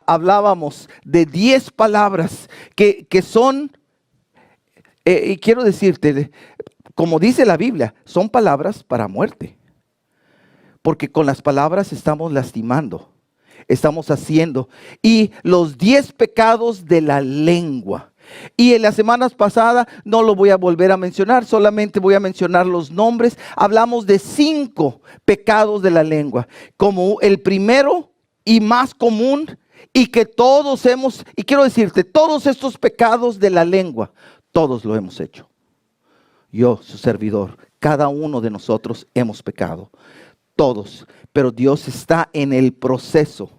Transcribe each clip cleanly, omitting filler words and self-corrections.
hablábamos de 10 palabras que son, y quiero decirte, como dice la Biblia, son palabras para muerte. Porque con las palabras estamos lastimando, estamos haciendo. Y los 10 pecados de la lengua. Y en las semanas pasadas no lo voy a volver a mencionar, solamente voy a mencionar los nombres. Hablamos de 5 pecados de la lengua. Como el primero y más común, y que todos hemos, y quiero decirte, todos estos pecados de la lengua, todos lo hemos hecho. Yo, su servidor, cada uno de nosotros hemos pecado. Todos. Pero Dios está en el proceso.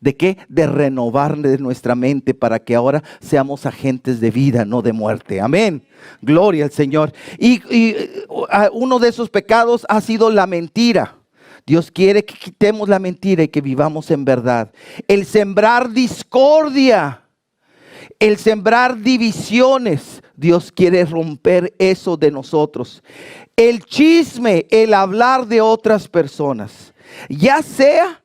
¿De qué? De renovar de nuestra mente para que ahora seamos agentes de vida, no de muerte. Amén. Gloria al Señor. Y uno de esos pecados ha sido la mentira. Dios quiere que quitemos la mentira y que vivamos en verdad. El sembrar discordia. El sembrar divisiones. Dios quiere romper eso de nosotros. El chisme, el hablar de otras personas. Ya sea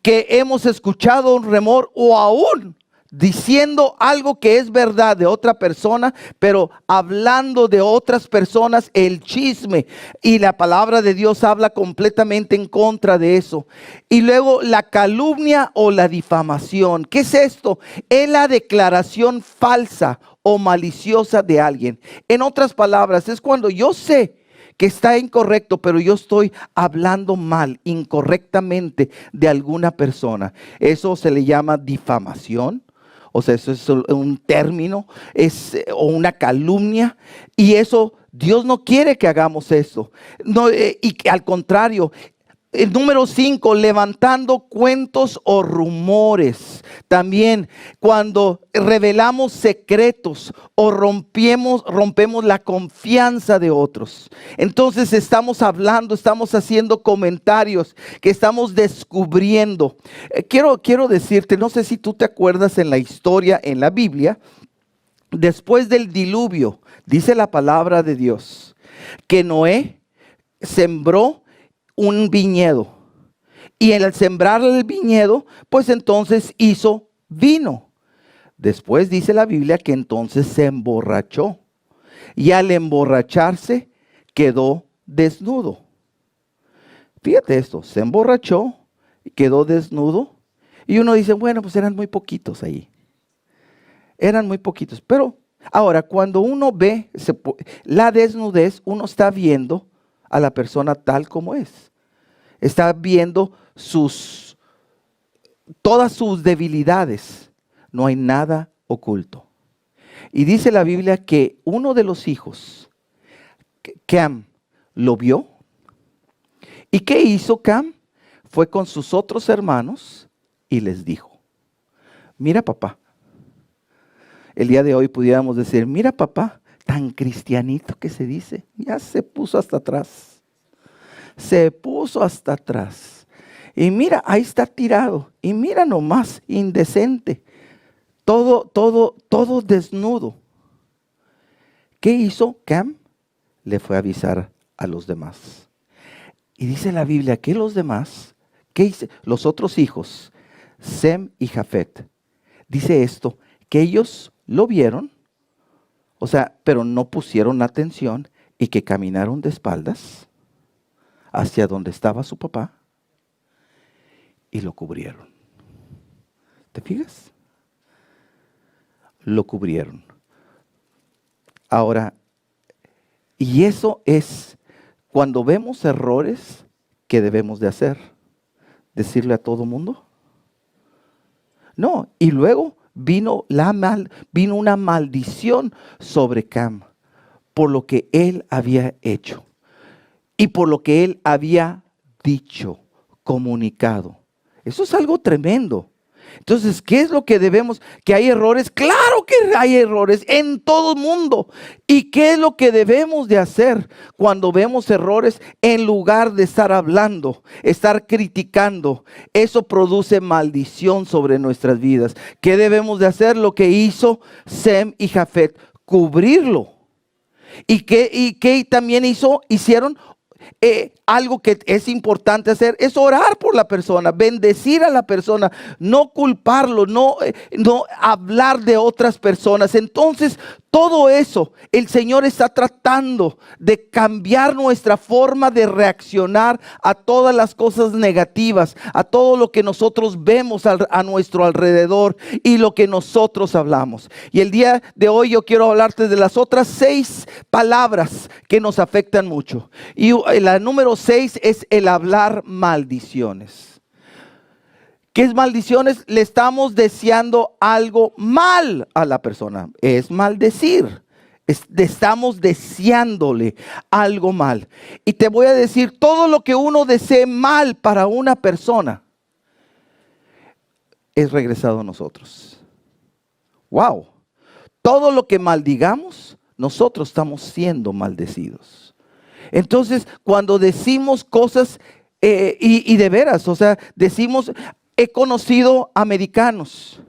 que hemos escuchado un rumor o aún diciendo algo que es verdad de otra persona, pero hablando de otras personas, el chisme. Y la palabra de Dios habla completamente en contra de eso. Y luego la calumnia o la difamación. ¿Qué es esto? Es la declaración falsa o maliciosa de alguien. En otras palabras, es cuando yo sé que está incorrecto, pero yo estoy hablando mal, incorrectamente de alguna persona. Eso se le llama difamación. O sea, eso es un término, o una calumnia. Y eso, Dios no quiere que hagamos eso. No, y al contrario. El número 5, levantando cuentos o rumores. También cuando revelamos secretos o rompemos la confianza de otros. Entonces estamos hablando, estamos haciendo comentarios que estamos descubriendo. Quiero decirte, no sé si tú te acuerdas en la historia, en la Biblia, después del diluvio, dice la palabra de Dios, que Noé sembró un viñedo, y al sembrar el viñedo, pues entonces hizo vino. Después dice la Biblia que entonces se emborrachó, y al emborracharse quedó desnudo. Fíjate esto, se emborrachó, quedó desnudo, y uno dice, bueno, pues eran muy poquitos ahí. Eran muy poquitos, pero ahora cuando uno ve la desnudez, uno está viendo a la persona tal como es. Está viendo todas sus debilidades. No hay nada oculto. Y dice la Biblia que uno de los hijos, Cam, lo vio. ¿Y qué hizo Cam? Fue con sus otros hermanos y les dijo, mira papá. El día de hoy pudiéramos decir, mira papá, tan cristianito que se dice, ya se puso hasta atrás. Se puso hasta atrás. Y mira, ahí está tirado. Y mira nomás, indecente. Todo desnudo. ¿Qué hizo Cam? Le fue a avisar a los demás. Y dice la Biblia que los demás, ¿qué hizo? Los otros hijos, Sem y Jafet. Dice esto, que ellos lo vieron, o sea, pero no pusieron atención y que caminaron de espaldas hacia donde estaba su papá y lo cubrieron. ¿Te fijas? Lo cubrieron. Ahora, y eso es cuando vemos errores, ¿qué debemos de hacer? ¿Decirle a todo mundo? No, y luego vino una maldición sobre Cam por lo que él había hecho. Y por lo que él había dicho, comunicado. Eso es algo tremendo. Entonces, ¿qué es lo que debemos? ¿Que hay errores? Claro que hay errores en todo el mundo. ¿Y qué es lo que debemos de hacer cuando vemos errores? En lugar de estar hablando, estar criticando, eso produce maldición sobre nuestras vidas. ¿Qué debemos de hacer? Lo que hizo Sem y Jafet, cubrirlo. ¿Y qué también hicieron? algo que es importante hacer es orar por la persona, bendecir a la persona, no culparlo, no hablar de otras personas. Entonces, todo eso, el Señor está tratando de cambiar nuestra forma de reaccionar a todas las cosas negativas, a todo lo que nosotros vemos a nuestro alrededor y lo que nosotros hablamos. Y el día de hoy yo quiero hablarte de las otras 6 palabras que nos afectan mucho. Y la número 6 es el hablar maldiciones. ¿Qué es maldiciones? Le estamos deseando algo mal a la persona. Es maldecir. Estamos deseándole algo mal. Y te voy a decir, todo lo que uno desee mal para una persona es regresado a nosotros. Wow. Todo lo que maldigamos, nosotros estamos siendo maldecidos. Entonces, cuando decimos cosas, y de veras, o sea, decimos, he conocido americanos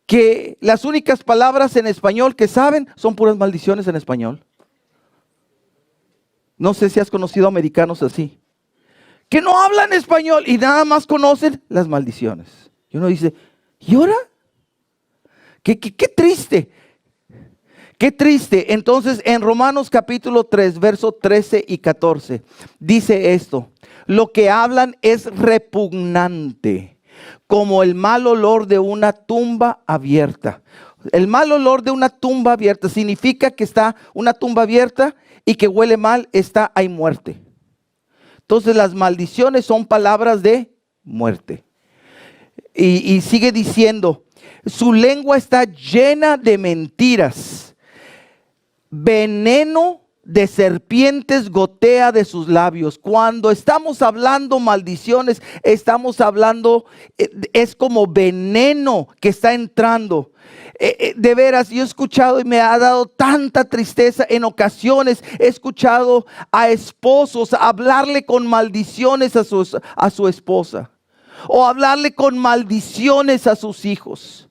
que las únicas palabras en español que saben son puras maldiciones en español. No sé si has conocido americanos así, que no hablan español y nada más conocen las maldiciones. Y uno dice, ¿y ahora? Qué triste. Qué triste. Entonces, en Romanos capítulo 3, verso 13 y 14, dice esto: lo que hablan es repugnante, como el mal olor de una tumba abierta. El mal olor de una tumba abierta significa que está una tumba abierta y que huele mal, hay muerte. Entonces, las maldiciones son palabras de muerte. Y sigue diciendo, su lengua está llena de mentiras. Veneno de serpientes gotea de sus labios. Cuando estamos hablando maldiciones, estamos hablando, es como veneno que está entrando. De veras, yo he escuchado y me ha dado tanta tristeza. En ocasiones he escuchado a esposos hablarle con maldiciones a su esposa, o hablarle con maldiciones a sus hijos.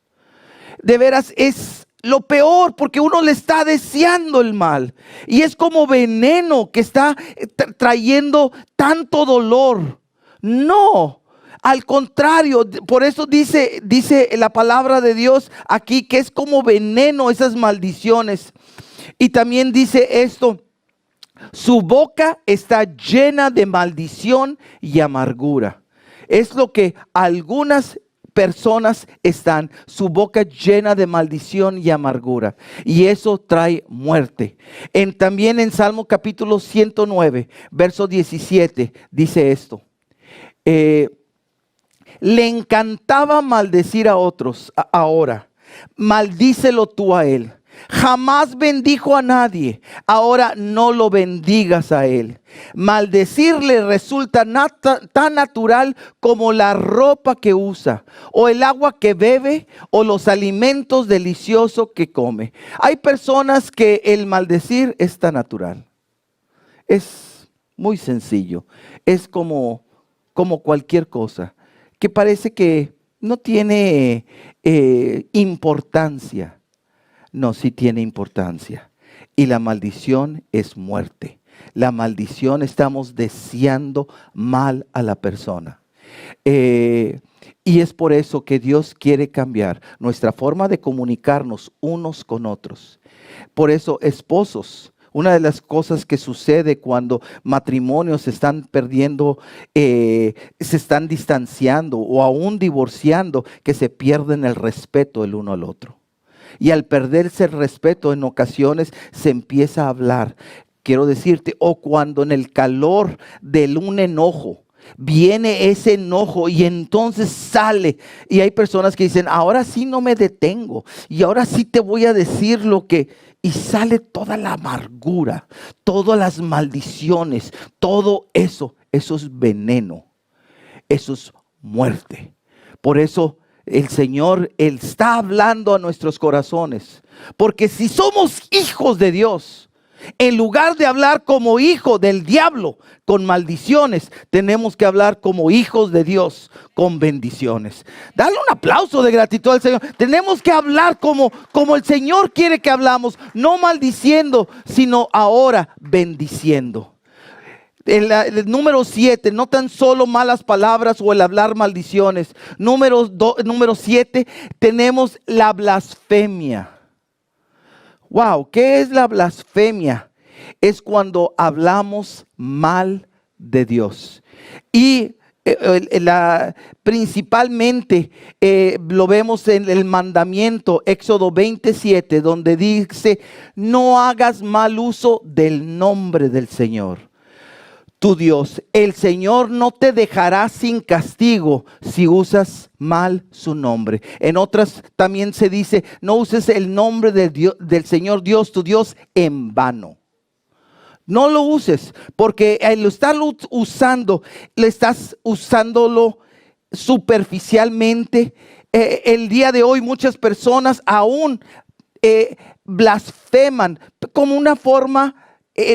De veras, es lo peor, porque uno le está deseando el mal y es como veneno que está trayendo tanto dolor. No, al contrario, por eso dice la palabra de Dios aquí que es como veneno esas maldiciones. Y también dice esto: su boca está llena de maldición y amargura. Es lo que algunas personas están, su boca llena de maldición y amargura, y eso trae muerte. También en Salmo capítulo 109, verso 17, dice esto: le encantaba maldecir a otros, ahora maldícelo tú a él. Jamás bendijo a nadie, ahora no lo bendigas a él. Maldecirle resulta tan natural como la ropa que usa, o el agua que bebe, o los alimentos deliciosos que come. Hay personas que el maldecir es tan natural. Es muy sencillo. Es como cualquier cosa, que parece que no tiene importancia. No, sí tiene importancia. Y la maldición es muerte. La maldición, estamos deseando mal a la persona. Y es por eso que Dios quiere cambiar nuestra forma de comunicarnos unos con otros. Por eso, esposos, una de las cosas que sucede cuando matrimonios se están perdiendo, se están distanciando o aún divorciando, que se pierden el respeto el uno al otro. Y al perderse el respeto, en ocasiones se empieza a hablar. Quiero decirte, o cuando en el calor de un enojo, viene ese enojo y entonces sale. Y hay personas que dicen, ahora sí no me detengo. Y ahora sí te voy a decir lo que... Y sale toda la amargura, todas las maldiciones, todo eso. Eso es veneno. Eso es muerte. Por eso el Señor, Él está hablando a nuestros corazones. Porque si somos hijos de Dios, en lugar de hablar como hijo del diablo con maldiciones, tenemos que hablar como hijos de Dios con bendiciones. Dale un aplauso de gratitud al Señor. Tenemos que hablar como el Señor quiere que hablamos, no maldiciendo, sino ahora bendiciendo. El número 7, no tan solo malas palabras o el hablar maldiciones. Número 7, tenemos la blasfemia. Wow, ¿qué es la blasfemia? Es cuando hablamos mal de Dios. Y principalmente lo vemos en el mandamiento, Éxodo 27, donde dice: no hagas mal uso del nombre del Señor tu Dios. El Señor no te dejará sin castigo si usas mal su nombre. En otras también se dice: no uses el nombre del Señor Dios, tu Dios, en vano. No lo uses, porque al estarlo usando, le estás usándolo superficialmente. El día de hoy muchas personas aún blasfeman como una forma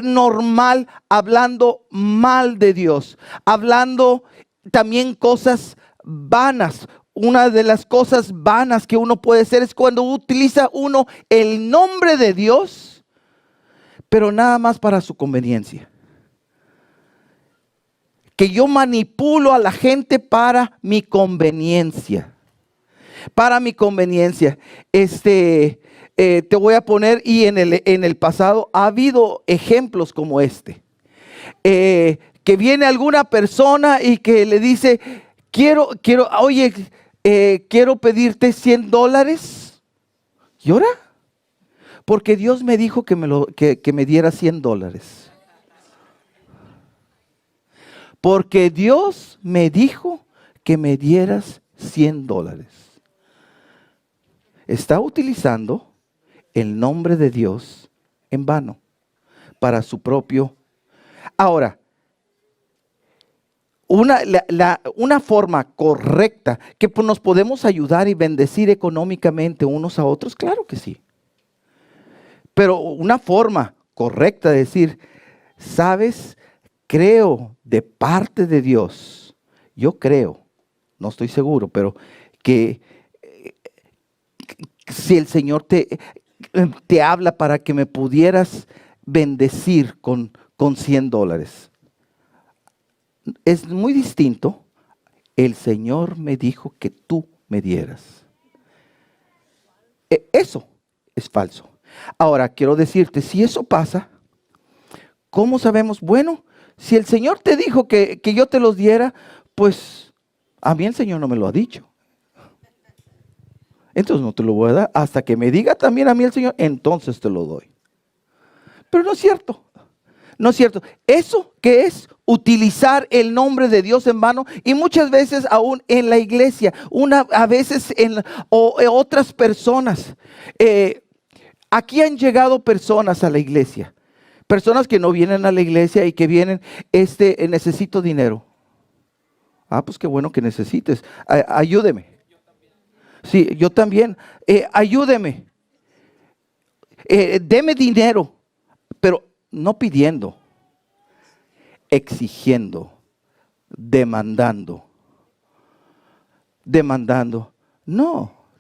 normal, hablando mal de Dios, hablando también cosas vanas. Una de las cosas vanas que uno puede hacer es cuando utiliza uno el nombre de Dios, pero nada más para su conveniencia. Que yo manipulo a la gente para mi conveniencia. Para mi conveniencia. Te voy a poner, y en el pasado ha habido ejemplos como este. Que viene alguna persona y que le dice: oye, quiero pedirte $100. ¿Y ahora? Porque Dios me dijo que me diera $100. Porque Dios me dijo que me dieras $100. Está utilizando el nombre de Dios en vano para su propio. Ahora, una forma correcta que nos podemos ayudar y bendecir económicamente unos a otros, claro que sí. Pero una forma correcta de decir: ¿sabes? Creo de parte de Dios. Yo creo, no estoy seguro, pero que si el Señor te habla para que me pudieras bendecir con $100. Es muy distinto. El Señor me dijo que tú me dieras. Eso es falso. Ahora, quiero decirte, si eso pasa, ¿cómo sabemos? Bueno, si el Señor te dijo que yo te los diera, pues a mí el Señor no me lo ha dicho. Entonces no te lo voy a dar. Hasta que me diga también a mí el Señor, entonces te lo doy. Pero no es cierto. No es cierto. Eso que es utilizar el nombre de Dios en vano, y muchas veces aún en la iglesia, a veces otras personas. Aquí han llegado personas a la iglesia. Personas que no vienen a la iglesia y que vienen: necesito dinero. Ah, pues qué bueno que necesites. Ayúdeme. Sí, yo también. Ayúdeme. Deme dinero. Pero no pidiendo, exigiendo, demandando.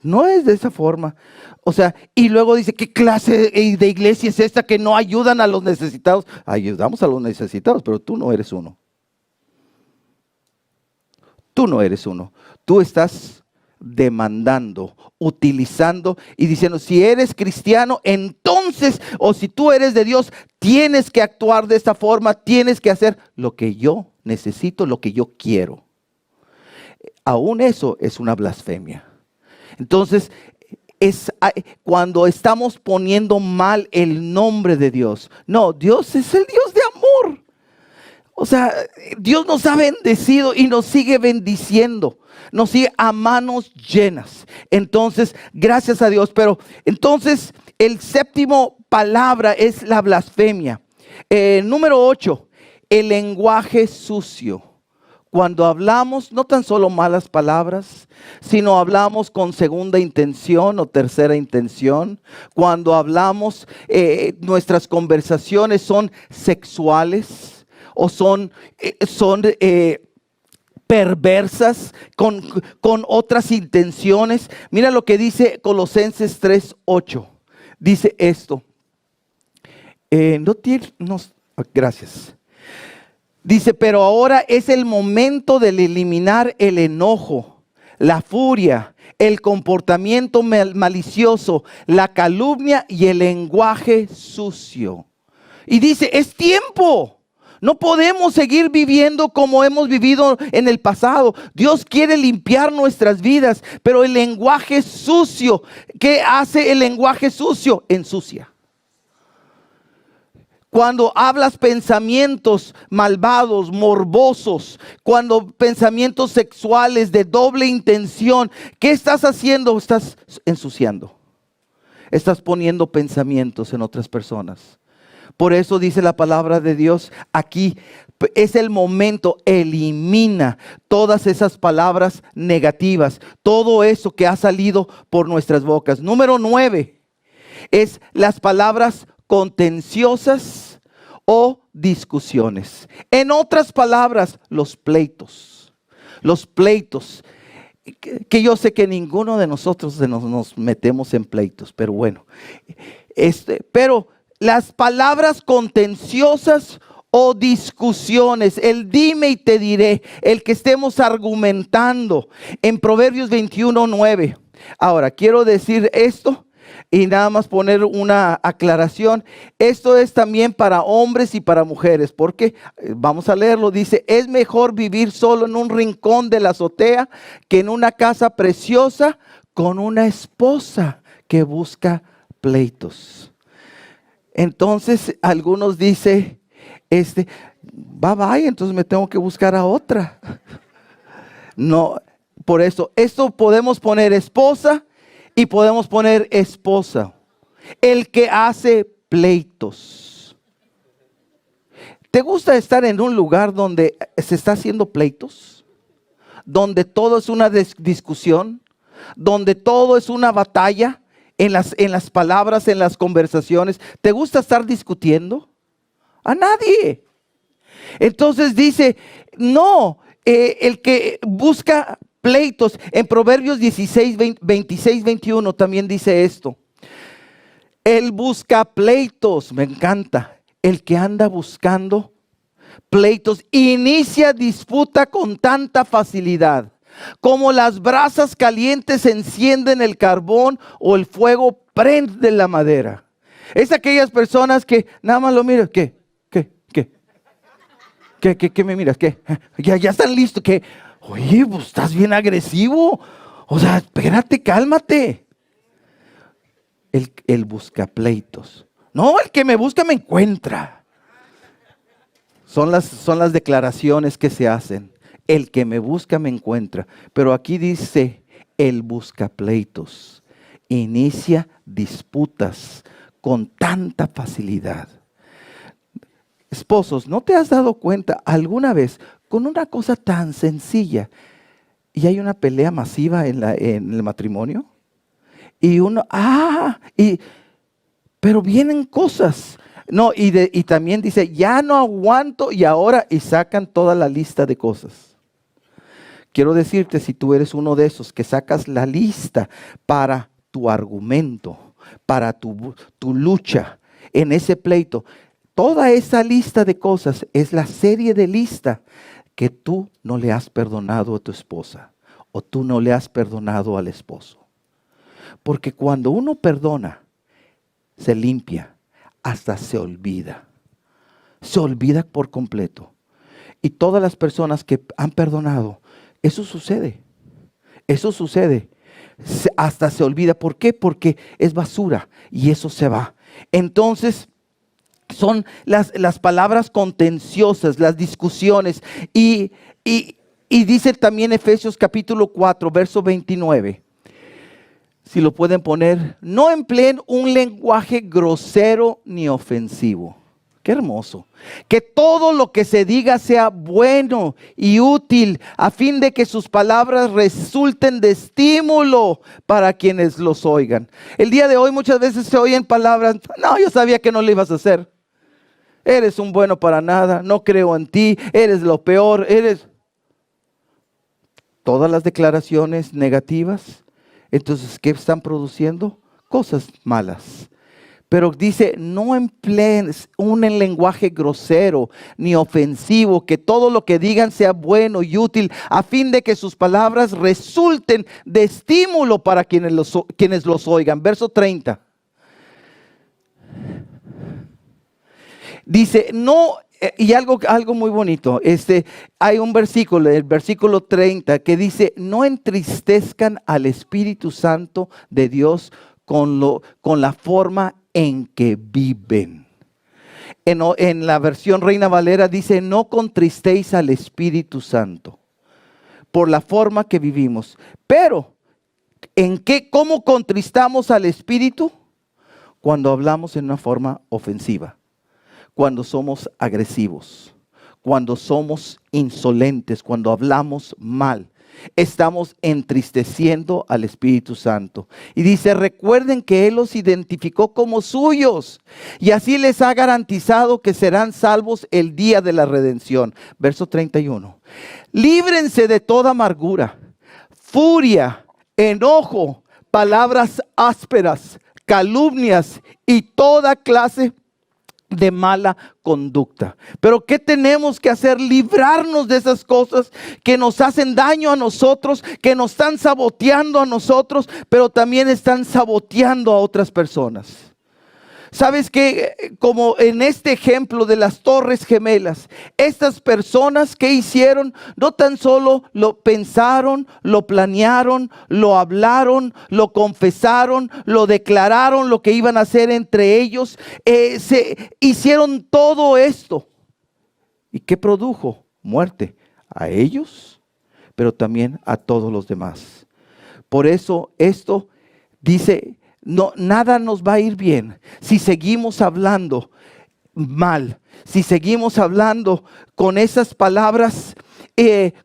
No es de esa forma. O sea, y luego dice: ¿qué clase de iglesia es esta que no ayudan a los necesitados? Ayudamos a los necesitados, pero tú no eres uno. Tú no eres uno. Tú estás demandando, utilizando y diciendo: si eres cristiano, entonces, o si tú eres de Dios, tienes que actuar de esta forma, tienes que hacer lo que yo necesito, lo que yo quiero. Aún eso es una blasfemia. Entonces, es cuando estamos poniendo mal el nombre de Dios. No, Dios es el Dios de amor. O sea, Dios nos ha bendecido y nos sigue bendiciendo. Nos sigue a manos llenas. Entonces, gracias a Dios. Pero entonces, el séptimo palabra es la blasfemia. Número 8, el lenguaje sucio. Cuando hablamos, no tan solo malas palabras, sino hablamos con segunda intención o tercera intención. Cuando hablamos, nuestras conversaciones son sexuales o son perversas con otras intenciones. Mira lo que dice Colosenses 3:8. Dice esto. Gracias. Dice, pero ahora es el momento de eliminar el enojo, la furia, el comportamiento malicioso, la calumnia y el lenguaje sucio. Y dice, es tiempo. No podemos seguir viviendo como hemos vivido en el pasado. Dios quiere limpiar nuestras vidas, pero el lenguaje sucio, ¿qué hace el lenguaje sucio? Ensucia. Cuando hablas pensamientos malvados, morbosos, cuando pensamientos sexuales de doble intención, ¿qué estás haciendo? Estás ensuciando. Estás poniendo pensamientos en otras personas. Por eso dice la palabra de Dios aquí, es el momento, elimina todas esas palabras negativas, todo eso que ha salido por nuestras bocas. Número 9 es las palabras contenciosas o discusiones. En otras palabras, los pleitos. Los pleitos. Que yo sé que ninguno de nosotros nos metemos en pleitos, pero bueno. Pero las palabras contenciosas o discusiones, el dime y te diré, el que estemos argumentando en Proverbios 21:9. Ahora, quiero decir esto y nada más poner una aclaración. Esto es también para hombres y para mujeres, porque vamos a leerlo. Dice, es mejor vivir solo en un rincón de la azotea que en una casa preciosa con una esposa que busca pleitos. Entonces algunos dicen, bye, entonces me tengo que buscar a otra. No, por eso, esto podemos poner esposa y podemos poner esposa. El que hace pleitos. ¿Te gusta estar en un lugar donde se está haciendo pleitos? Donde todo es una discusión, donde todo es una batalla en las palabras, en las conversaciones. ¿Te gusta estar discutiendo? A nadie. Entonces dice, no, el que busca pleitos, en Proverbios 16, 26, 21 también dice esto. Él busca pleitos, me encanta. El que anda buscando pleitos inicia disputa con tanta facilidad, como las brasas calientes encienden el carbón o el fuego prende la madera. Es aquellas personas que nada más lo miran, ¿qué me miras? ¿Qué? Ya están listos, ¿qué? Oye, pues estás bien agresivo. O sea, espérate, cálmate. El busca pleitos. No, el que me busca me encuentra. Son las declaraciones que se hacen. El que me busca me encuentra. Pero aquí dice, el busca pleitos. Inicia disputas con tanta facilidad. Esposos, ¿no te has dado cuenta alguna vez con una cosa tan sencilla y hay una pelea masiva en el matrimonio? Y uno, pero vienen cosas. No, y también dice, ya no aguanto y ahora, y sacan toda la lista de cosas. Quiero decirte, si tú eres uno de esos que sacas la lista para tu argumento, para tu lucha en ese pleito, toda esa lista de cosas es la serie de lista que tú no le has perdonado a tu esposa o tú no le has perdonado al esposo. Porque cuando uno perdona, se limpia, hasta se olvida. Se olvida por completo. Y todas las personas que han perdonado, eso sucede. Eso sucede. Hasta se olvida. ¿Por qué? Porque es basura y eso se va. Entonces, son las palabras contenciosas, las discusiones. Y dice también Efesios capítulo 4, verso 29. Si lo pueden poner, no empleen un lenguaje grosero ni ofensivo. Qué hermoso. Que todo lo que se diga sea bueno y útil, a fin de que sus palabras resulten de estímulo para quienes los oigan. El día de hoy muchas veces se oyen palabras, no, yo sabía que no lo ibas a hacer. Eres un bueno para nada, no creo en ti, eres lo peor, Todas las declaraciones negativas. Entonces, ¿qué están produciendo? Cosas malas. Pero dice, no empleen un lenguaje grosero ni ofensivo, que todo lo que digan sea bueno y útil, a fin de que sus palabras resulten de estímulo para quienes los oigan. Verso 30. Dice, no, y algo muy bonito, hay un versículo, el versículo 30, que dice, no entristezcan al Espíritu Santo de Dios con la forma en que viven. En la versión Reina Valera dice, no contristéis al Espíritu Santo por la forma que vivimos. Pero, ¿cómo contristamos al Espíritu? Cuando hablamos en una forma ofensiva, cuando somos agresivos, cuando somos insolentes, cuando hablamos mal. Estamos entristeciendo al Espíritu Santo. Y dice, recuerden que Él los identificó como suyos y así les ha garantizado que serán salvos el día de la redención. Verso 31. Líbrense de toda amargura, furia, enojo, palabras ásperas, calumnias y toda clase de mala conducta. Pero ¿qué tenemos que hacer? Librarnos de esas cosas que nos hacen daño a nosotros, que nos están saboteando a nosotros, pero también están saboteando a otras personas. ¿Sabes qué? Como en este ejemplo de las Torres Gemelas, estas personas que hicieron, no tan solo lo pensaron, lo planearon, lo hablaron, lo confesaron, lo declararon lo que iban a hacer entre ellos, se hicieron todo esto. ¿Y qué produjo? Muerte a ellos, pero también a todos los demás. Por eso esto dice, no, nada nos va a ir bien si seguimos hablando mal, si seguimos hablando con esas palabras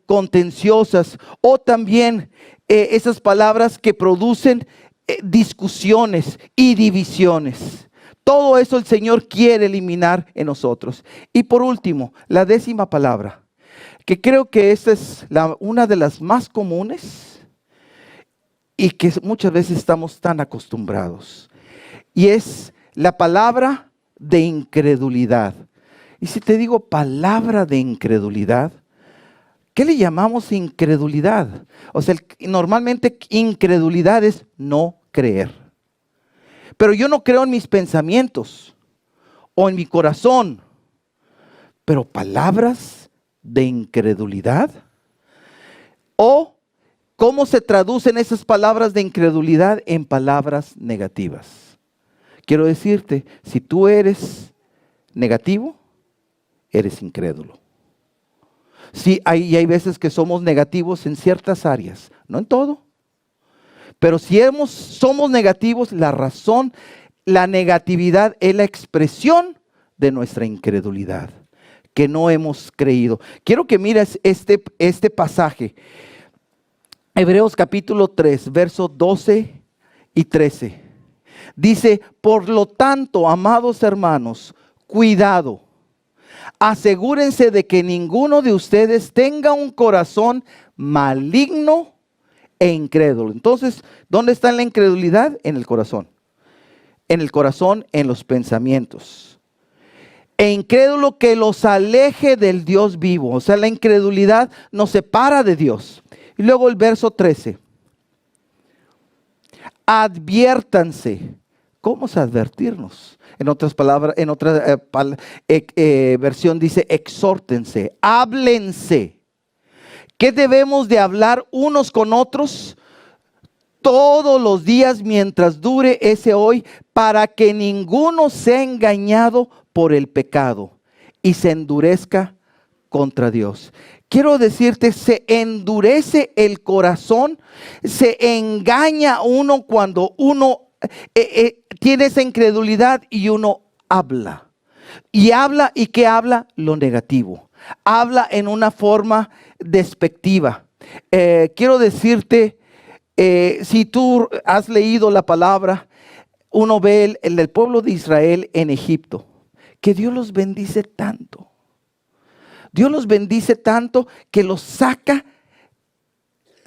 contenciosas, o también esas palabras que producen discusiones y divisiones. Todo eso el Señor quiere eliminar en nosotros. Y por último, la 10ª palabra, que creo que esta es una de las más comunes y que muchas veces estamos tan acostumbrados, y es la palabra de incredulidad. Y si te digo palabra de incredulidad, ¿qué le llamamos incredulidad? O sea, normalmente incredulidad es no creer. Pero yo no creo en mis pensamientos o en mi corazón. Pero palabras de incredulidad, o ¿cómo se traducen esas palabras de incredulidad en palabras negativas? Quiero decirte, si tú eres negativo, eres incrédulo. Sí, hay veces que somos negativos en ciertas áreas, no en todo. Pero si somos negativos, la negatividad es la expresión de nuestra incredulidad, que no hemos creído. Quiero que mires este pasaje. Hebreos capítulo 3, versos 12 y 13. Dice, por lo tanto, amados hermanos, cuidado. Asegúrense de que ninguno de ustedes tenga un corazón maligno e incrédulo. Entonces, ¿dónde está la incredulidad? En el corazón. En el corazón, en los pensamientos. E incrédulo que los aleje del Dios vivo. O sea, la incredulidad nos separa de Dios. Y luego el verso 13. Adviértanse. ¿Cómo es advertirnos? En otras palabras, en otra versión dice exhórtense, háblense. ¿Qué debemos de hablar unos con otros todos los días mientras dure ese hoy, para que ninguno sea engañado por el pecado y se endurezca contra Dios? Quiero decirte, se endurece el corazón, se engaña uno cuando uno tiene esa incredulidad y uno habla. ¿Y qué habla? Lo negativo. Habla en una forma despectiva. Quiero decirte, si tú has leído la palabra, uno ve el pueblo de Israel en Egipto, que Dios los bendice tanto. Dios los bendice tanto que los saca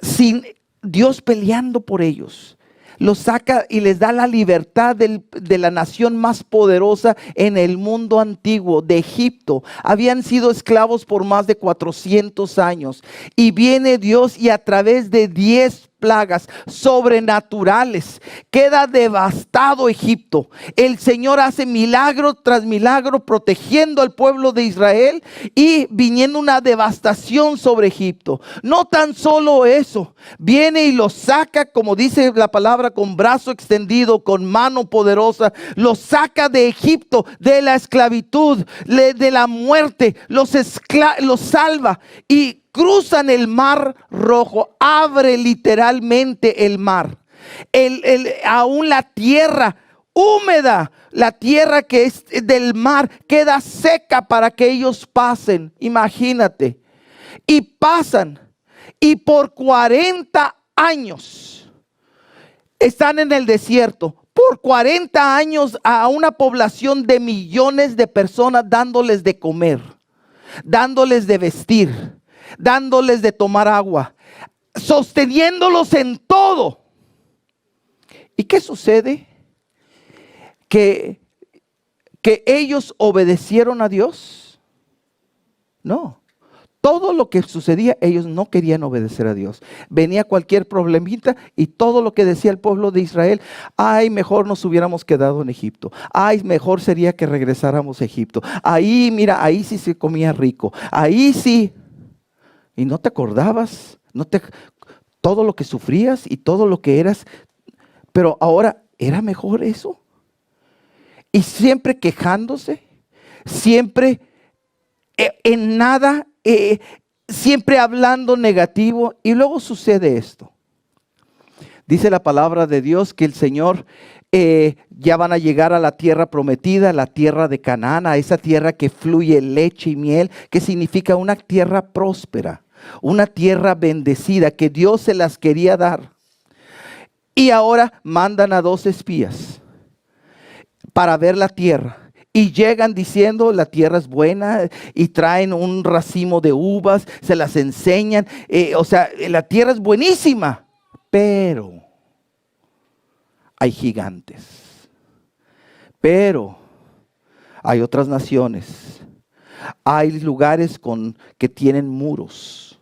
sin Dios peleando por ellos. Los saca y les da la libertad de la nación más poderosa en el mundo antiguo, de Egipto. Habían sido esclavos por más de 400 años. Y viene Dios y a través de 10 plagas sobrenaturales queda devastado Egipto. El Señor hace milagro tras milagro protegiendo al pueblo de Israel y viniendo una devastación sobre Egipto. No tan solo eso, viene y los saca, como dice la palabra, con brazo extendido, con mano poderosa, los saca de Egipto, de la esclavitud, de la muerte, los salva y cruzan el mar rojo, abre literalmente el mar. Aún la tierra húmeda, la tierra que es del mar, queda seca para que ellos pasen. Imagínate. Y pasan. Y por 40 años están en el desierto. Por 40 años a una población de millones de personas dándoles de comer, dándoles de vestir, dándoles de tomar agua, sosteniéndolos en todo. ¿Y qué sucede? ¿Que ellos obedecieron a Dios? No. Todo lo que sucedía, ellos no querían obedecer a Dios. Venía cualquier problemita y todo lo que decía el pueblo de Israel: ay, mejor nos hubiéramos quedado en Egipto. Ay, mejor sería que regresáramos a Egipto. Ahí, mira, ahí sí se comía rico. Ahí sí. Y no te acordabas, todo lo que sufrías y todo lo que eras, pero ahora era mejor eso. Y siempre quejándose, siempre en nada, siempre hablando negativo. Y luego sucede esto. Dice la palabra de Dios que el Señor ya van a llegar a la tierra prometida, la tierra de Canaán, a esa tierra que fluye leche y miel, que significa una tierra próspera, una tierra bendecida que Dios se las quería dar. Y ahora mandan a 2 espías para ver la tierra. Y llegan diciendo: la tierra es buena, y traen un racimo de uvas, se las enseñan. O sea, la tierra es buenísima, pero hay gigantes. Pero hay otras naciones. Hay lugares que tienen muros.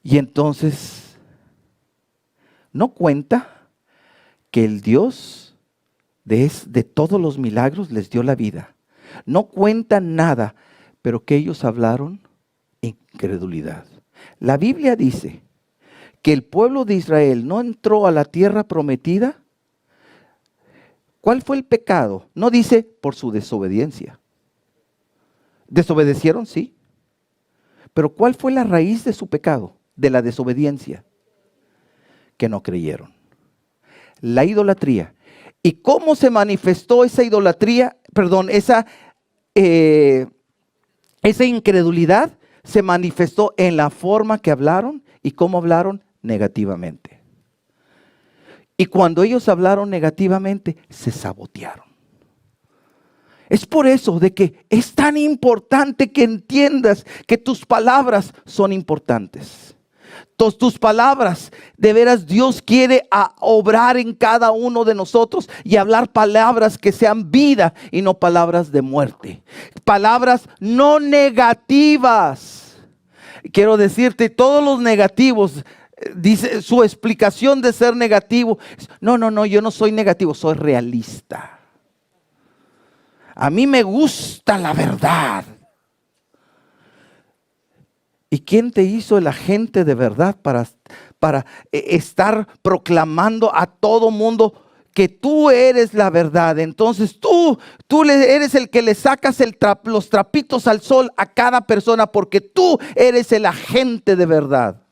Y entonces no cuenta que el Dios de todos los milagros les dio la vida. No cuenta nada, pero que ellos hablaron incredulidad. La Biblia dice que el pueblo de Israel no entró a la tierra prometida. ¿Cuál fue el pecado? No dice por su desobediencia. ¿Desobedecieron? Sí. Pero ¿cuál fue la raíz de su pecado? De la desobediencia. Que no creyeron. La idolatría. ¿Y cómo se manifestó esa idolatría? Perdón, esa incredulidad se manifestó en la forma que hablaron. ¿Y cómo hablaron? Negativamente. Y cuando ellos hablaron negativamente, se sabotearon. Es por eso de que es tan importante que entiendas que tus palabras son importantes. Tus palabras, de veras Dios quiere obrar en cada uno de nosotros y hablar palabras que sean vida y no palabras de muerte. Palabras no negativas. Quiero decirte, todos los negativos, dice su explicación de ser negativo: no, yo no soy negativo, soy realista. A mí me gusta la verdad. ¿Y quién te hizo el agente de verdad para estar proclamando a todo mundo que tú eres la verdad? Entonces tú eres el que le sacas los trapitos al sol a cada persona, porque tú eres el agente de verdad.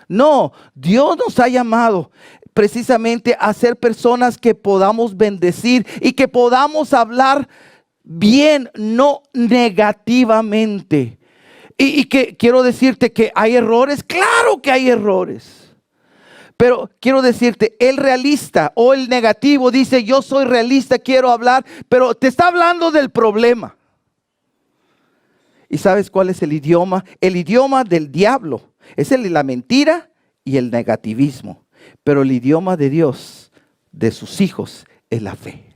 No, Dios nos ha llamado precisamente a ser personas que podamos bendecir y que podamos hablar bien, no negativamente. Y que quiero decirte que hay errores, claro que hay errores. Pero quiero decirte, el realista o el negativo dice: yo soy realista, quiero hablar, pero te está hablando del problema. ¿Y sabes cuál es el idioma? El idioma del diablo es el de la mentira y el negativismo. Pero el idioma de Dios, de sus hijos, es la fe.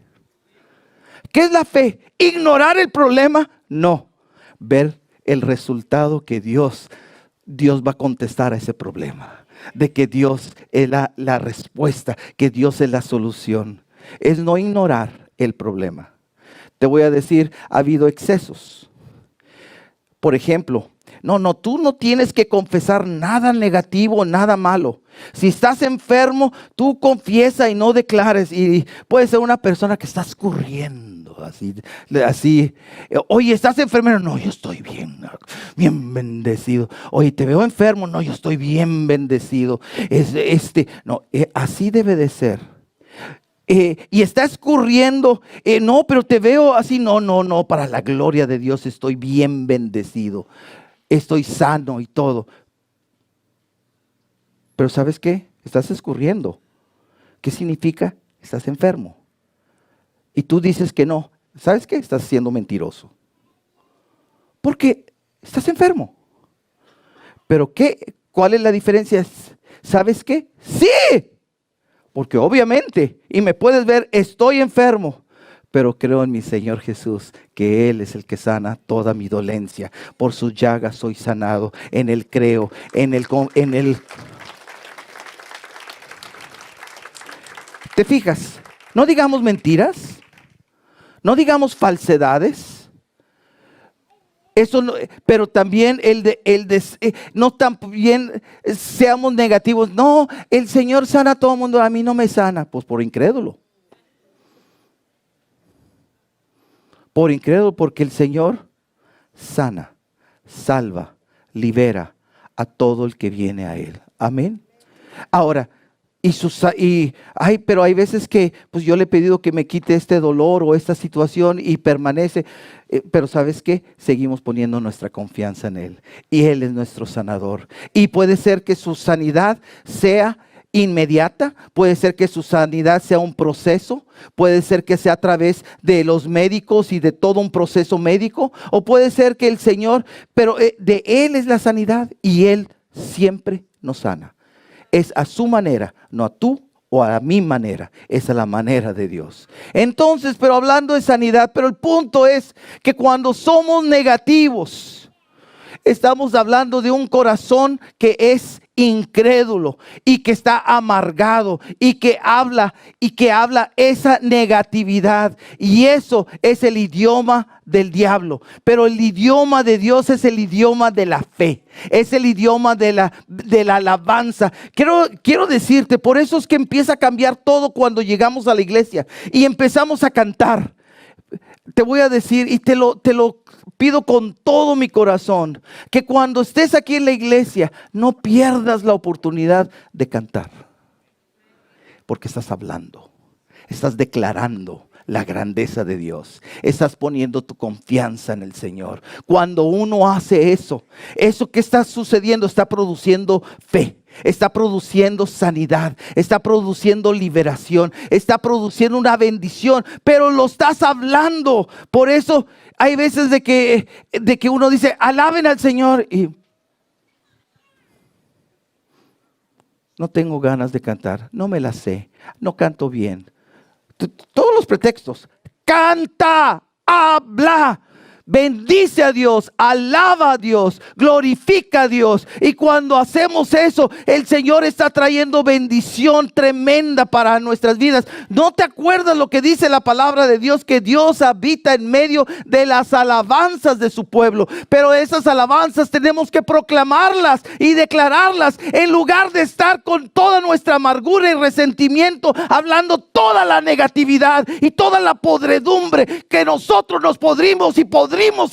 ¿Qué es la fe? ¿Ignorar el problema? No. Ver el resultado que Dios va a contestar a ese problema. De que Dios es la respuesta, que Dios es la solución. Es no ignorar el problema. Te voy a decir, ha habido excesos. Por ejemplo, tú no tienes que confesar nada negativo, nada malo. Si estás enfermo, tú confiesa y no declares. Y puede ser una persona que está escurriendo, así. Oye, ¿estás enfermo? No, yo estoy bien bendecido. Oye, ¿te veo enfermo? No, yo estoy bien bendecido. Así debe de ser. Y está escurriendo, no, pero te veo así, no, para la gloria de Dios estoy bien bendecido, estoy sano y todo. Pero ¿sabes qué? Estás escurriendo. ¿Qué significa? Estás enfermo. Y tú dices que no. ¿Sabes qué? Estás siendo mentiroso. Porque estás enfermo. Pero ¿cuál es la diferencia? ¿Sabes qué? ¡Sí! Porque obviamente, y me puedes ver, estoy enfermo, pero creo en mi Señor Jesús, que Él es el que sana toda mi dolencia. Por sus llagas soy sanado, en Él creo, en Él. ¿Te fijas? No digamos mentiras, no digamos falsedades. Eso no, pero también no también seamos negativos. No, el Señor sana a todo el mundo, a mí no me sana. Pues por incrédulo. Por incrédulo, porque el Señor sana, salva, libera a todo el que viene a Él. Amén. Ahora, pero hay veces que pues yo le he pedido que me quite este dolor o esta situación y permanece. Pero ¿sabes qué? Seguimos poniendo nuestra confianza en Él. Y Él es nuestro sanador. Y puede ser que su sanidad sea inmediata, puede ser que su sanidad sea un proceso, puede ser que sea a través de los médicos y de todo un proceso médico, o puede ser que el Señor, pero de Él es la sanidad y Él siempre nos sana. Es a su manera, no a tú o a mi manera, es a la manera de Dios. Entonces, pero hablando de sanidad, pero el punto es que cuando somos negativos, estamos hablando de un corazón que es incrédulo y que está amargado y que habla esa negatividad, y eso es el idioma del diablo. Pero el idioma de Dios es el idioma de la fe, es el idioma de la alabanza. Quiero decirte, por eso es que empieza a cambiar todo cuando llegamos a la iglesia y empezamos a cantar. Te voy a decir, y te lo pido con todo mi corazón, que cuando estés aquí en la iglesia no pierdas la oportunidad de cantar, porque estás hablando, estás declarando la grandeza de Dios, estás poniendo tu confianza en el Señor. Cuando uno hace eso que está sucediendo está produciendo fe, está produciendo sanidad, está produciendo liberación, está produciendo una bendición, pero lo estás hablando. Por eso hay veces de que uno dice, alaben al Señor, y no tengo ganas de cantar, no me la sé, no canto bien. Todos los pretextos. Canta, habla, bendice a Dios, alaba a Dios, glorifica a Dios. Y cuando hacemos eso, el Señor está trayendo bendición tremenda para nuestras vidas. ¿No te acuerdas lo que dice la palabra de Dios? Que Dios habita en medio de las alabanzas de su pueblo. Pero esas alabanzas tenemos que proclamarlas y declararlas, en lugar de estar con toda nuestra amargura y resentimiento, hablando toda la negatividad y toda la podredumbre que nosotros nos podrimos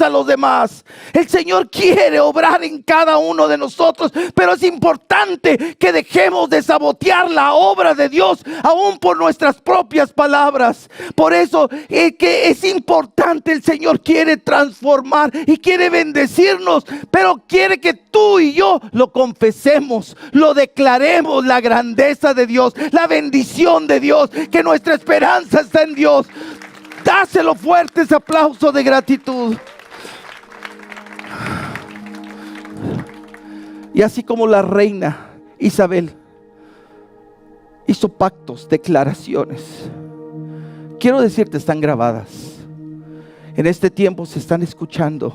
a los demás. El Señor quiere obrar en cada uno de nosotros, pero es importante que dejemos de sabotear la obra de Dios aún por nuestras propias palabras. Por eso que es importante, el Señor quiere transformar y quiere bendecirnos, pero quiere que tú y yo lo confesemos, lo declaremos, la grandeza de Dios, la bendición de Dios, que nuestra esperanza está en Dios. Dáselo fuerte ese aplauso de gratitud. Y así como la reina Isabel hizo pactos, declaraciones. Quiero decirte, están grabadas. En este tiempo se están escuchando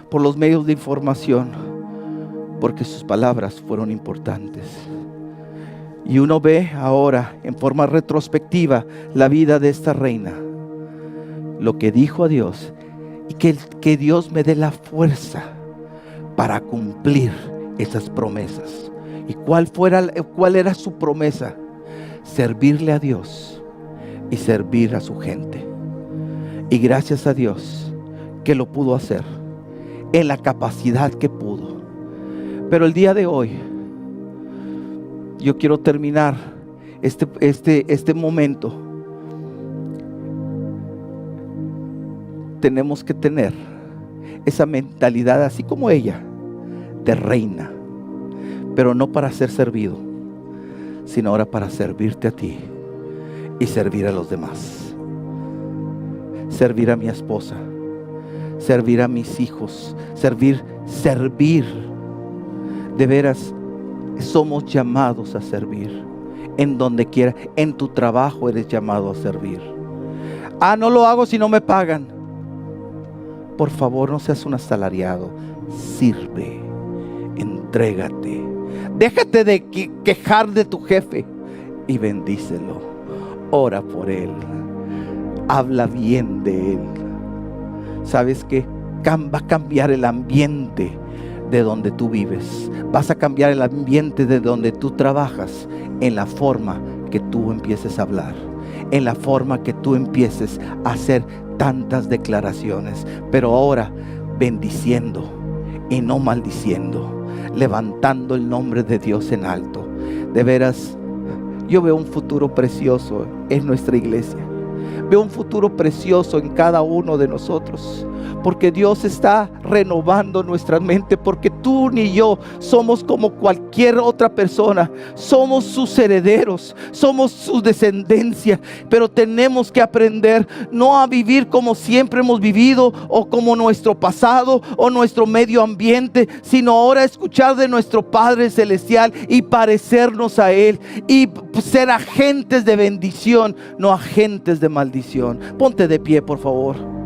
por los medios de información, porque sus palabras fueron importantes. Y uno ve ahora en forma retrospectiva la vida de esta reina, lo que dijo a Dios, y que Dios me dé la fuerza para cumplir esas promesas. ¿Y cuál era su promesa? Servirle a Dios y servir a su gente. Y gracias a Dios que lo pudo hacer en la capacidad que pudo. Pero el día de hoy yo quiero terminar este momento. Tenemos que tener esa mentalidad, así como ella, de reina, pero no para ser servido, sino ahora para servirte a ti y servir a los demás. Servir a mi esposa, servir a mis hijos, servir. De veras, somos llamados a servir. En donde quiera, en tu trabajo eres llamado a servir. No lo hago si no me pagan. Por favor, no seas un asalariado. Sirve, entrégate. Déjate de quejar de tu jefe y bendícelo. Ora por él. Habla bien de él. ¿Sabes qué? Va a cambiar el ambiente de donde tú vives. Vas a cambiar el ambiente de donde tú trabajas, en la forma que tú empieces a hablar, en la forma que tú empieces a hacer tantas declaraciones, pero ahora bendiciendo y no maldiciendo, levantando el nombre de Dios en alto. De veras, yo veo un futuro precioso en nuestra iglesia. Veo un futuro precioso en cada uno de nosotros, porque Dios está renovando nuestra mente, porque tú ni yo somos como cualquier otra persona. Somos sus herederos, somos su descendencia, pero tenemos que aprender no a vivir como siempre hemos vivido, o como nuestro pasado o nuestro medio ambiente, sino ahora escuchar de nuestro Padre Celestial y parecernos a Él, y ser agentes de bendición, no agentes de maldición. Ponte de pie, por favor.